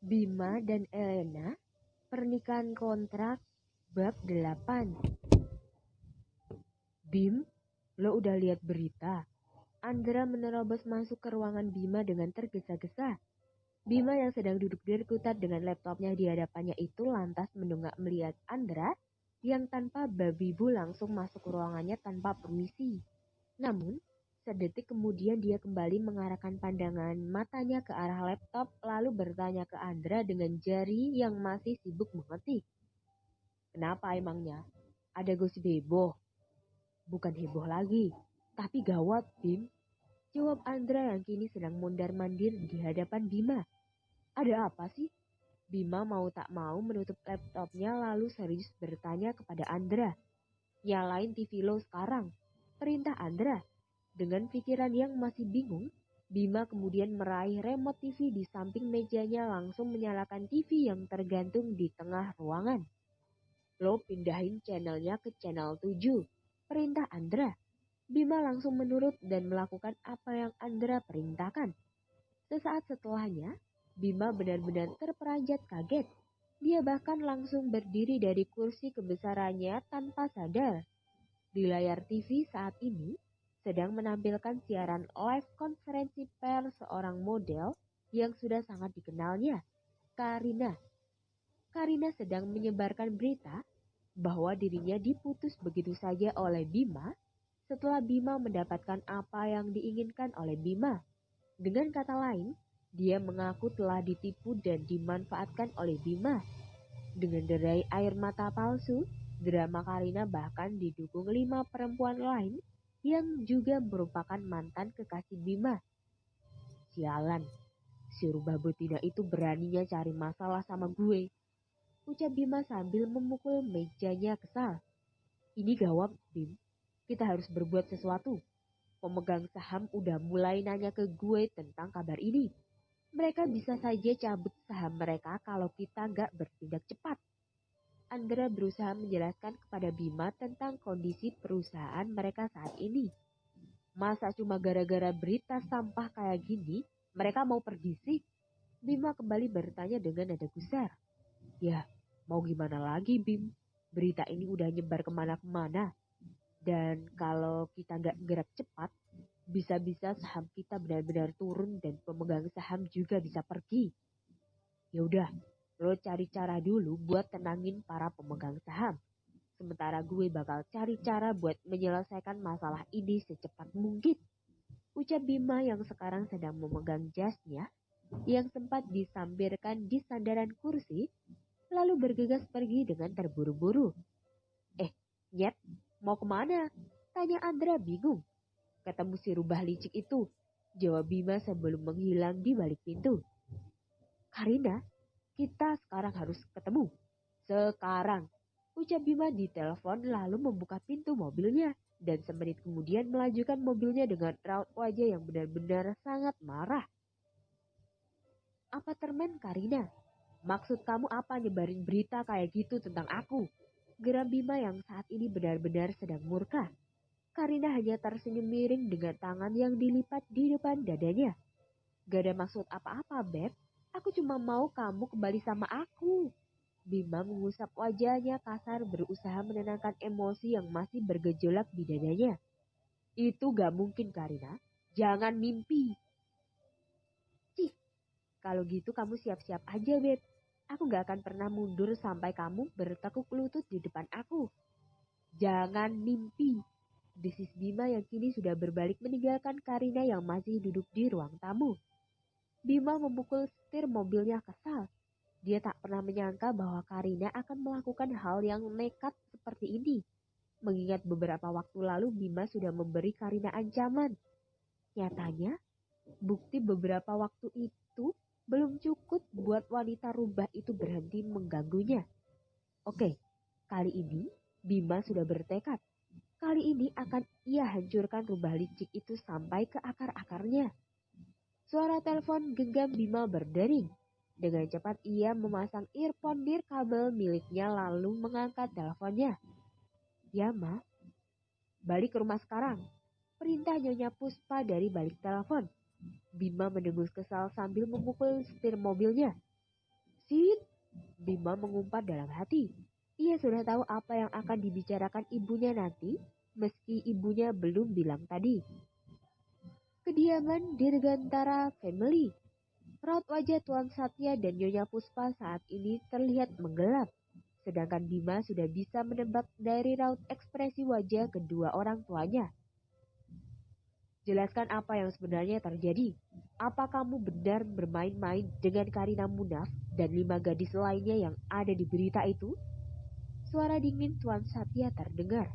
Bima dan Elena, pernikahan kontrak bab 8. Bim, lo udah lihat berita? Andra menerobos masuk ke ruangan Bima dengan tergesa-gesa. Bima yang sedang duduk berkutat dengan laptopnya di hadapannya itu lantas menunggak melihat Andra yang tanpa babi bu langsung masuk ke ruangannya tanpa permisi. Namun, sedetik kemudian dia kembali mengarahkan pandangan matanya ke arah laptop lalu bertanya ke Andra dengan jari yang masih sibuk mengetik. Kenapa emangnya? Ada gosip heboh? Bukan heboh lagi, tapi gawat, Bim. Jawab Andra yang kini sedang mondar-mandir di hadapan Bima. Ada apa sih? Bima mau tak mau menutup laptopnya lalu serius bertanya kepada Andra. Nyalain TV lo sekarang, perintah Andra. Dengan pikiran yang masih bingung, Bima kemudian meraih remote TV di samping mejanya langsung menyalakan TV yang tergantung di tengah ruangan. Lo pindahin channelnya ke channel 7, perintah Andra. Bima langsung menurut dan melakukan apa yang Andra perintahkan. Sesaat setelahnya, Bima benar-benar terperanjat kaget. Dia bahkan langsung berdiri dari kursi kebesarannya tanpa sadar. Di layar TV saat ini sedang menampilkan siaran live konferensi pers seorang model yang sudah sangat dikenalnya, Karina. Karina sedang menyebarkan berita bahwa dirinya diputus begitu saja oleh Bima setelah Bima mendapatkan apa yang diinginkan oleh Bima. Dengan kata lain, dia mengaku telah ditipu dan dimanfaatkan oleh Bima. Dengan derai air mata palsu, drama Karina bahkan didukung 5 perempuan lain yang juga merupakan mantan kekasih Bima. Sialan, si rubah betina itu beraninya cari masalah sama gue, ucap Bima sambil memukul mejanya kesal. Ini gawat, Bim. Kita harus berbuat sesuatu. Pemegang saham udah mulai nanya ke gue tentang kabar ini. Mereka bisa saja cabut saham mereka kalau kita gak bertindak cepat. Andra berusaha menjelaskan kepada Bima tentang kondisi perusahaan mereka saat ini. Masa cuma gara-gara berita sampah kayak gini, mereka mau pergi sih? Bima kembali bertanya dengan nada gusar. Ya, mau gimana lagi, Bim? Berita ini udah nyebar kemana-kemana. Dan kalau kita nggak gerak cepat, bisa-bisa saham kita benar-benar turun dan pemegang saham juga bisa pergi. Ya udah, lo cari cara dulu buat tenangin para pemegang saham. Sementara gue bakal cari cara buat menyelesaikan masalah ini secepat mungkin. Ucap Bima yang sekarang sedang memegang jasnya yang sempat disampirkan di sandaran kursi, lalu bergegas pergi dengan terburu-buru. Nyet, mau kemana? Tanya Andra bingung. Ketemu si rubah licik itu, jawab Bima sebelum menghilang di balik pintu. Karina, kita sekarang harus ketemu. Sekarang, ucap Bima di telepon lalu membuka pintu mobilnya. Dan semenit kemudian melajukan mobilnya dengan raut wajah yang benar-benar sangat marah. Apa termen Karina? Maksud kamu apa nyebarin berita kayak gitu tentang aku? Geram Bima yang saat ini benar-benar sedang murka. Karina hanya tersenyum miring dengan tangan yang dilipat di depan dadanya. Gak ada maksud apa-apa, Beb. Aku cuma mau kamu kembali sama aku. Bima mengusap wajahnya kasar berusaha menenangkan emosi yang masih bergejolak di dadanya. Itu gak mungkin, Karina. Jangan mimpi. Cih, kalau gitu kamu siap-siap aja, Beb. Aku gak akan pernah mundur sampai kamu bertekuk lutut di depan aku. Jangan mimpi. Desis Bima yang kini sudah berbalik meninggalkan Karina yang masih duduk di ruang tamu. Bima memukul setir mobilnya kesal. Dia tak pernah menyangka bahwa Karina akan melakukan hal yang nekat seperti ini. Mengingat beberapa waktu lalu Bima sudah memberi Karina ancaman. Nyatanya, bukti beberapa waktu itu belum cukup buat wanita rubah itu berhenti mengganggunya. Oke, kali ini Bima sudah bertekad. Kali ini akan ia hancurkan rubah licik itu sampai ke akar-akarnya. Suara telepon genggam Bima berdering. Dengan cepat ia memasang earphone di kabel miliknya lalu mengangkat teleponnya. Ya, Ma. Balik ke rumah sekarang. Perintah Nyonya Puspa dari balik telepon. Bima mendengus kesal sambil memukul setir mobilnya. Sit, Bima mengumpat dalam hati. Ia sudah tahu apa yang akan dibicarakan ibunya nanti, meski ibunya belum bilang tadi. Kediaman Dirgantara Family. Raut wajah Tuan Satya dan Nyonya Puspa saat ini terlihat menggelap. Sedangkan Bima sudah bisa menebak dari raut ekspresi wajah kedua orang tuanya. Jelaskan apa yang sebenarnya terjadi. Apa kamu benar bermain-main dengan Karina Munaf dan 5 gadis lainnya yang ada di berita itu? Suara dingin Tuan Satya terdengar.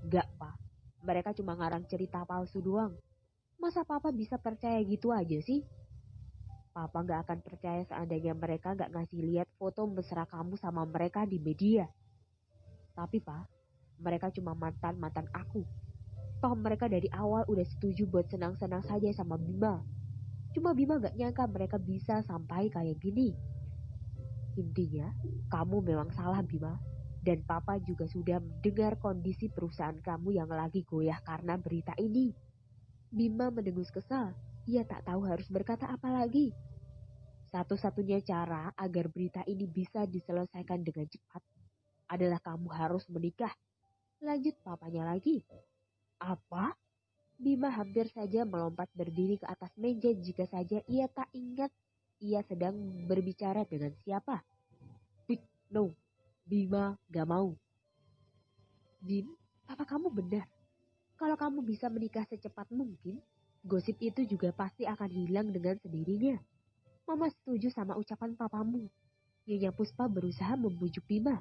Gak, Pak. Mereka cuma ngarang cerita palsu doang. Masa Papa bisa percaya gitu aja sih? Papa gak akan percaya seandainya mereka gak ngasih lihat foto mesra kamu sama mereka di media. Tapi Pak, mereka cuma mantan-mantan aku. Toh mereka dari awal udah setuju buat senang-senang saja sama Bima. Cuma Bima gak nyangka mereka bisa sampai kayak gini. Intinya, kamu memang salah Bima. Dan Papa juga sudah mendengar kondisi perusahaan kamu yang lagi goyah karena berita ini. Bima mendengus kesal. Ia tak tahu harus berkata apa lagi. Satu-satunya cara agar berita ini bisa diselesaikan dengan cepat adalah kamu harus menikah. Lanjut papanya lagi. Apa? Bima hampir saja melompat berdiri ke atas meja jika saja ia tak ingat ia sedang berbicara dengan siapa. Big no, Bima gak mau. Bim, papa kamu benar. Kalau kamu bisa menikah secepat mungkin, gosip itu juga pasti akan hilang dengan sendirinya. Mama setuju sama ucapan papamu. Nyonya Puspa berusaha membujuk Bima.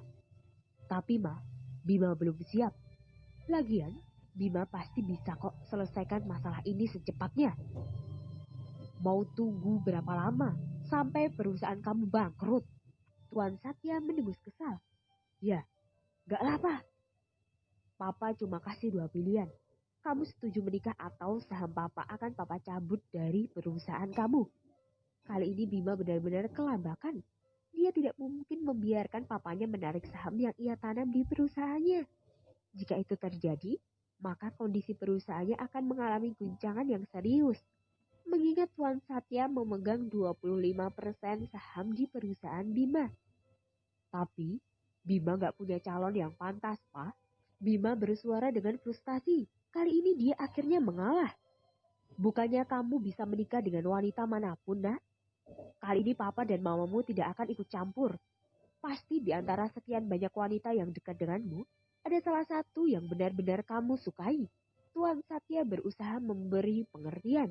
Tapi Ma, Bima belum siap. Lagian, Bima pasti bisa kok selesaikan masalah ini secepatnya. Mau tunggu berapa lama sampai perusahaan kamu bangkrut? Tuan Satya mendengus kesal. Ya, gak lama. Papa cuma kasih 2 pilihan. Kamu setuju menikah atau saham Papa akan Papa cabut dari perusahaan kamu. Kali ini Bima benar-benar kelambakan. Dia tidak mungkin membiarkan papanya menarik saham yang ia tanam di perusahaannya. Jika itu terjadi, maka kondisi perusahaannya akan mengalami guncangan yang serius. Mengingat Tuan Satya memegang 25% saham di perusahaan Bima. Tapi, Bima gak punya calon yang pantas, Pak. Bima bersuara dengan frustasi. Kali ini dia akhirnya mengalah. Bukannya kamu bisa menikah dengan wanita manapun, nak? Kali ini papa dan mamamu tidak akan ikut campur. Pasti di antara sekian banyak wanita yang dekat denganmu, ada salah satu yang benar-benar kamu sukai. Tuan Satya berusaha memberi pengertian.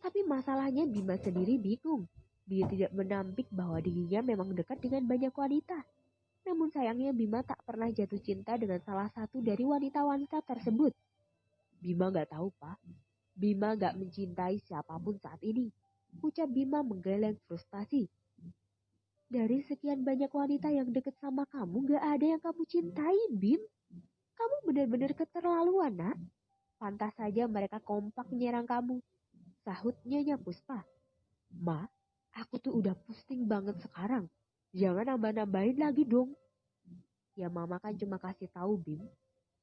Tapi masalahnya Bima sendiri bingung. Dia tidak menampik bahwa dirinya memang dekat dengan banyak wanita. Namun sayangnya Bima tak pernah jatuh cinta dengan salah satu dari wanita-wanita tersebut. Bima gak tahu, Pak. Bima gak mencintai siapapun saat ini. Ucap Bima menggeleng frustasi. Dari sekian banyak wanita yang deket sama kamu, gak ada yang kamu cintai, Bim. Kamu benar-benar keterlaluan, nak. Pantas saja mereka kompak menyerang kamu. Sahut Nyonya Puspa. Ma, aku tuh udah pusing banget sekarang. Jangan nambah-nambahin lagi dong. Ya Mama kan cuma kasih tahu, Bim.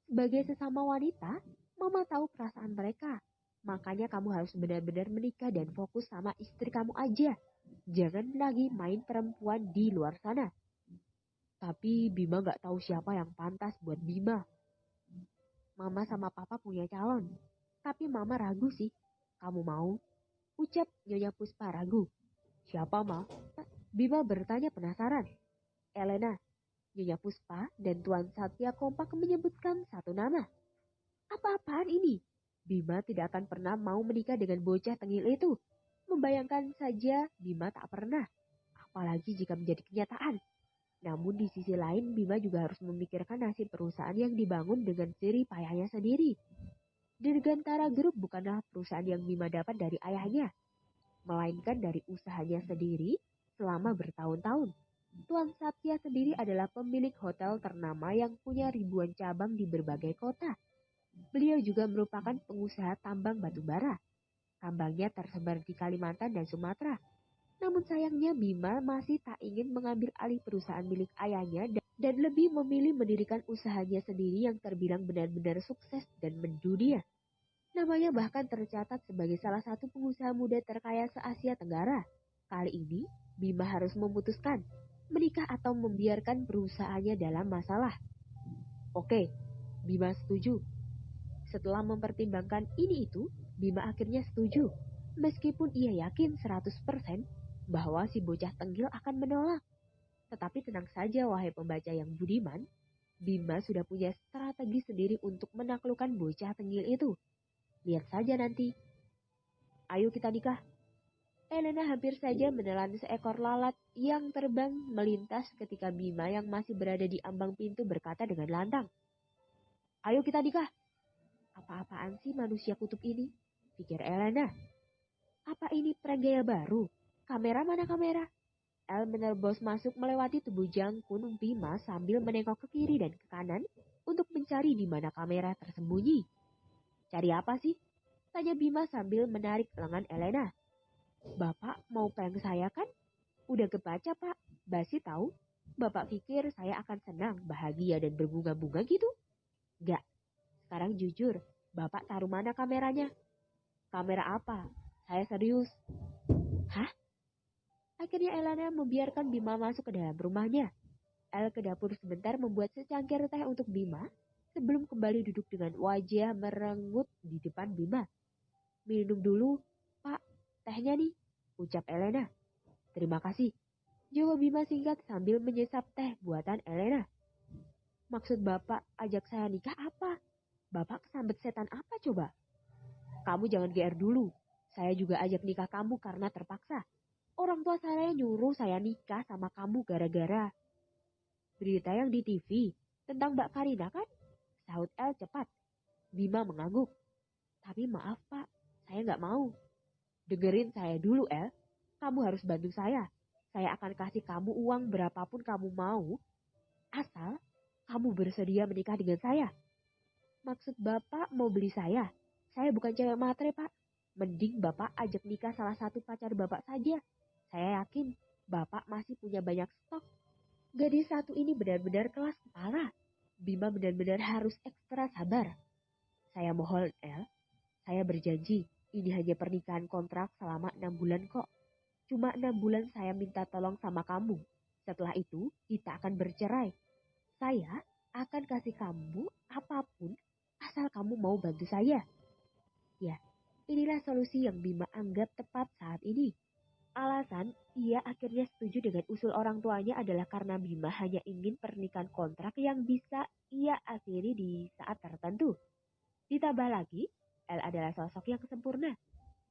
Sebagai sesama wanita, Mama tahu perasaan mereka. Makanya kamu harus benar-benar menikah dan fokus sama istri kamu aja. Jangan lagi main perempuan di luar sana. Tapi Bima gak tahu siapa yang pantas buat Bima. Mama sama Papa punya calon. Tapi Mama ragu sih. Kamu mau? Ucap Nyonya Puspa ragu. Siapa, Ma? Bima bertanya penasaran. Elena, Nyonya Puspa dan Tuan Satya kompak menyebutkan satu nama. Apa-apaan ini? Bima tidak akan pernah mau menikah dengan bocah tengil itu. Membayangkan saja Bima tak pernah. Apalagi jika menjadi kenyataan. Namun di sisi lain Bima juga harus memikirkan nasib perusahaan yang dibangun dengan jerih payahnya sendiri. Dirgantara Group bukanlah perusahaan yang Bima dapat dari ayahnya, melainkan dari usahanya sendiri selama bertahun-tahun. Tuan Satya sendiri adalah pemilik hotel ternama yang punya ribuan cabang di berbagai kota. Beliau juga merupakan pengusaha tambang batu bara. Tambangnya tersebar di Kalimantan dan Sumatera. Namun sayangnya Bima masih tak ingin mengambil alih perusahaan milik ayahnya dan lebih memilih mendirikan usahanya sendiri yang terbilang benar-benar sukses dan mendunia. Namanya bahkan tercatat sebagai salah satu pengusaha muda terkaya se-Asia Tenggara. Kali ini, Bima harus memutuskan, menikah atau membiarkan perusahaannya dalam masalah. Oke, Bima setuju. Setelah mempertimbangkan ini itu, Bima akhirnya setuju. Meskipun ia yakin 100% bahwa si bocah tenggil akan menolak. Tetapi tenang saja wahai pembaca yang budiman, Bima sudah punya strategi sendiri untuk menaklukkan bocah tenggil itu. Lihat saja nanti. Ayo kita nikah. Elena hampir saja menelan seekor lalat yang terbang melintas ketika Bima yang masih berada di ambang pintu berkata dengan lantang. Ayo kita nikah. Apa-apaan sih manusia kutub ini? Pikir Elena. Apa ini prank gaya baru? Kamera mana kamera? El menerobos masuk melewati tubuh jangkung Bima sambil menengok ke kiri dan ke kanan untuk mencari di mana kamera tersembunyi. Cari apa sih? Tanya Bima sambil menarik lengan Elena. Bapak mau prank saya kan? Udah kebaca pak, basi tahu. Bapak pikir saya akan senang, bahagia dan berbunga-bunga gitu? Gak, sekarang jujur, bapak taruh mana kameranya? Kamera apa? Saya serius. Hah? Akhirnya Elena membiarkan Bima masuk ke dalam rumahnya. El ke dapur sebentar membuat secangkir teh untuk Bima sebelum kembali duduk dengan wajah merengut di depan Bima. Minum dulu, Pak, tehnya nih, ucap Elena. Terima kasih, jawab Bima singkat sambil menyesap teh buatan Elena. Maksud Bapak ajak saya nikah apa? Bapak kesambet setan apa coba? Kamu jangan GR dulu, saya juga ajak nikah kamu karena terpaksa. Orang tua saya nyuruh saya nikah sama kamu gara-gara berita yang di TV tentang Mbak Karina kan? Sahut El cepat. Bima mengangguk. Tapi maaf pak, saya nggak mau. Dengerin saya dulu El, kamu harus bantu saya. Saya akan kasih kamu uang berapapun kamu mau, asal kamu bersedia menikah dengan saya. Maksud bapak mau beli saya? Saya bukan cewek matre pak. Mending bapak ajak nikah salah satu pacar bapak saja. Saya yakin bapak masih punya banyak stok. Gadis satu ini benar-benar kelas kepala. Bima benar-benar harus ekstra sabar. Saya mohon El, saya berjanji ini hanya pernikahan kontrak selama 6 bulan kok. Cuma 6 bulan saya minta tolong sama kamu. Setelah itu kita akan bercerai. Saya akan kasih kamu apapun asal kamu mau bantu saya. Ya, inilah solusi yang Bima anggap tepat saat ini. Alasan ia akhirnya setuju dengan usul orang tuanya adalah karena Bima hanya ingin pernikahan kontrak yang bisa ia akhiri di saat tertentu. Ditambah lagi, El adalah sosok yang sempurna.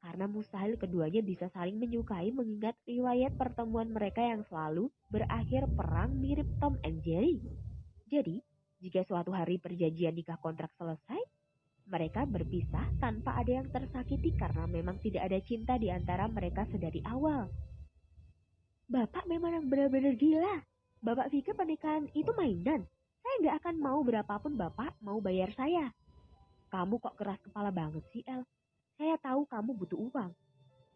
Karena mustahil keduanya bisa saling menyukai mengingat riwayat pertemuan mereka yang selalu berakhir perang mirip Tom and Jerry. Jadi, jika suatu hari perjanjian nikah kontrak selesai, mereka berpisah tanpa ada yang tersakiti karena memang tidak ada cinta di antara mereka sedari awal. Bapak memang benar-benar gila. Bapak pikir pernikahan itu mainan. Saya nggak akan mau berapapun bapak mau bayar saya. Kamu kok keras kepala banget sih, El? Saya tahu kamu butuh uang.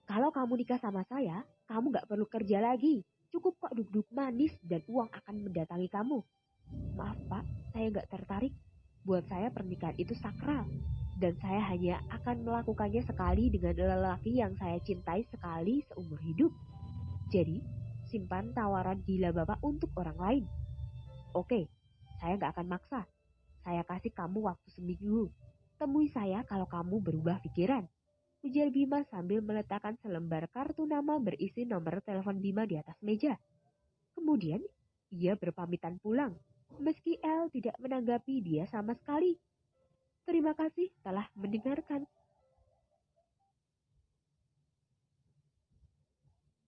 Kalau kamu nikah sama saya, kamu nggak perlu kerja lagi. Cukup kok duduk manis dan uang akan mendatangi kamu. Maaf pak, saya nggak tertarik. Buat saya pernikahan itu sakral. Dan saya hanya akan melakukannya sekali dengan lelaki yang saya cintai sekali seumur hidup. Jadi, simpan tawaran gila bapak untuk orang lain. Oke, saya nggak akan maksa. Saya kasih kamu waktu seminggu. Temui saya kalau kamu berubah pikiran. Ujar Bima sambil meletakkan selembar kartu nama berisi nomor telepon Bima di atas meja. Kemudian, ia berpamitan pulang. Meski El tidak menanggapi dia sama sekali. Terima kasih telah mendengarkan.